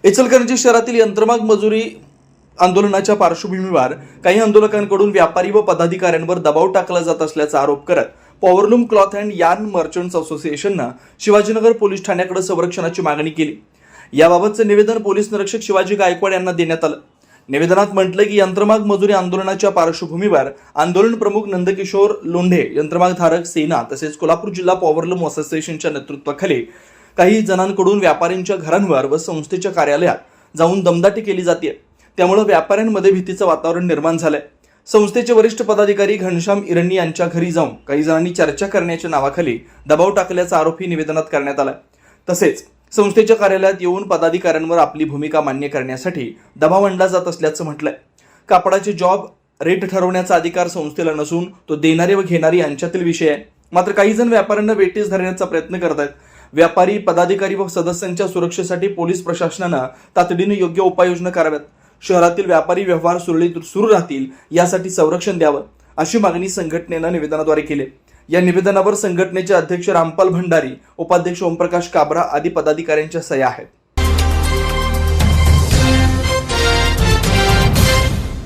इचलकरंजी शहरातील यंत्रमाग मजुरी आंदोलनाच्या पार्श्वभूमीवर काही आंदोलकांकडून व्यापारी व पदाधिकाऱ्यांवर दबाव टाकला जात असल्याचा आरोप करत powerloom cloth and yarn merchants असोसिएशननं शिवाजीनगर पोलीस ठाण्याकडे संरक्षणाची मागणी केली। याबाबतचे निवेदन पोलीस निरीक्षक शिवाजी गायकवाड यांना देण्यात आलं। निवेदनात म्हटलं की यंत्रमाग मजुरी आंदोलनाच्या पार्श्वभूमीवर आंदोलन प्रमुख नंदकिशोर लोंढे, यंत्रमागधारक सेना तसेच कोल्हापूर जिल्हा पॉवरलूम असोसिएशनच्या नेतृत्वाखाली काही जणांकडून व्यापाऱ्यांच्या घरांवर व संस्थेच्या कार्यालयात जाऊन दमदाटी केली जाते। त्यामुळे व्यापाऱ्यांमध्ये भीतीचं वातावरण निर्माण झालंय। संस्थेचे वरिष्ठ पदाधिकारी घनश्याम इरणी यांच्या घरी जाऊन काही जणांनी चर्चा करण्याच्या नावाखाली दबाव टाकल्याचा आरोपही निवेदनात करण्यात आला। तसेच संस्थेच्या कार्यालयात येऊन पदाधिकाऱ्यांवर आपली भूमिका मान्य करण्यासाठी दबाव आणला जात असल्याचं म्हटलंय। कापडाचे जॉब रेट ठरवण्याचा अधिकार संस्थेला नसून तो देणारे व घेणारे यांच्यातील विषय आहे। मात्र काही जण व्यापाऱ्यांना वेठीस धरण्याचा प्रयत्न करत आहेत। व्यापारी, पदाधिकारी व सदस्यांच्या सुरक्षेसाठी पोलीस प्रशासनानं तातडीने योग्य उपाययोजना कराव्यात। शहरातील व्यापारी व्यवहार सुरळीत सुरू राहतील यासाठी संरक्षण द्यावं अशी मागणी संघटनेनं निवेदनाद्वारे केली। या निवेदनावर संघटनेचे अध्यक्ष रामपाल भंडारी, उपाध्यक्ष ओमप्रकाश काबरा आदी पदाधिकाऱ्यांच्या सह्या आहेत।